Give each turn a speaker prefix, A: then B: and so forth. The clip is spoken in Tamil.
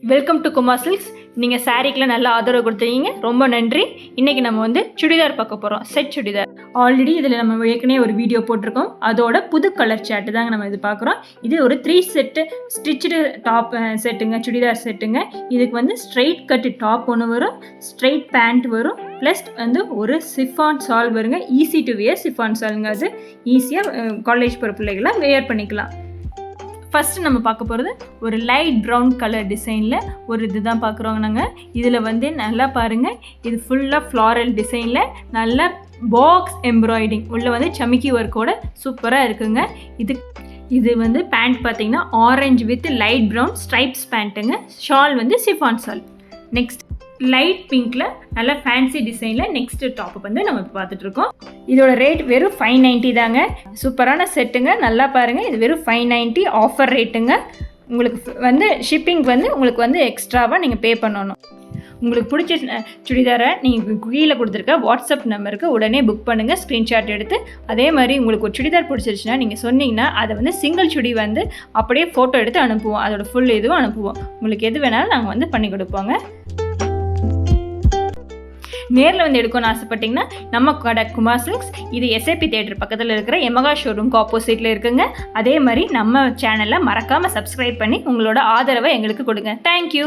A: Welcome to Kumar silks. நீங்கள் சாரீக்கெலாம் நல்ல ஆதரவு கொடுத்துருக்கீங்க, ரொம்ப நன்றி. இன்றைக்கி நம்ம வந்து சுடிதார் பார்க்க போகிறோம். செட் சுடிதார் ஆல்ரெடி இதில் நம்ம ஏற்கனவே ஒரு வீடியோ போட்டிருக்கோம். அதோட புது கலர் சார்ட்டு தாங்க நம்ம இது பார்க்குறோம். இது ஒரு 3 செட்டு ஸ்டிச்சுடு டாப் செட்டுங்க, சுடிதார் செட்டுங்க. இதுக்கு வந்து ஸ்ட்ரெயிட் கட்டு டாப் ஒன்று வரும், ஸ்ட்ரெயிட் பேண்ட் வரும், ப்ளஸ் வந்து ஒரு சிஃபான் சால் வருங்க. ஈஸி டு வியர் சிஃபான் சால்ங்க. அது ஈஸியாக காலேஜ் போகிற பிள்ளைகள்லாம் வேர் பண்ணிக்கலாம். ஃபஸ்ட்டு நம்ம பார்க்க போகிறது ஒரு லைட் ப்ரௌன் கலர் டிசைனில் ஒரு இது தான் பார்க்குறோங்க நாங்கள். இதில் வந்து நல்லா பாருங்கள், இது ஃபுல்லாக ஃப்ளாரல் டிசைனில் நல்ல பாக்ஸ் எம்ப்ராய்டிங் உள்ள வந்து சமிக்கி ஒர்க்கோட சூப்பராக இருக்குங்க. இது வந்து பேண்ட் பார்த்திங்கன்னா orange with light brown stripes பேண்ட்டுங்க. ஷால் வந்து சிஃபான் ஷால். நெக்ஸ்ட் லைட் பிங்க்கில் நல்ல ஃபேன்சி டிசைனில் நெக்ஸ்ட் டாப் வந்து நம்ம பார்த்துட்ருக்கோம். இதோட ரேட் வெறும் 590 தாங்க. சூப்பரான செட்டுங்க. நல்லா பாருங்கள், இது வெறும் 590 ஆஃபர் ரேட்டுங்க. உங்களுக்கு வந்து ஷிப்பிங் வந்து உங்களுக்கு வந்து எக்ஸ்ட்ராவாக நீங்கள் பே பண்ணணும். உங்களுக்கு பிடிச்ச சுடிதாரை நீங்கள் கீழே கொடுத்துருக்க வாட்ஸ்அப் நம்பருக்கு உடனே புக் பண்ணுங்கள், ஸ்க்ரீன்ஷாட் எடுத்து. அதே மாதிரி உங்களுக்கு ஒரு சுடிதார் பிடிச்சிருச்சுன்னா நீங்கள் சொன்னீங்கன்னா அதை வந்து சிங்கிள் சுடி வந்து அப்படியே ஃபோட்டோ எடுத்து அனுப்புவோம். அதோட ஃபுல் இதுவும் அனுப்புவோம். உங்களுக்கு எது வேணாலும் நாங்கள் வந்து பண்ணி கொடுப்போங்க. நேரில் வந்து எடுக்கணும்னு ஆசைப்பட்டிங்கன்னா நம்ம கடை குமார் சில்க்ஸ், இது எஸ்ஏபி தியேட்டர் பக்கத்தில் இருக்கிற எமகா ஷோரூம்க்கு ஆப்போசிட்டில் இருக்குங்க. அதே மாதிரி நம்ம சேனலை மறக்காமல் சப்ஸ்கிரைப் பண்ணி உங்களோட ஆதரவை எங்களுக்கு கொடுங்க. தேங்க்யூ.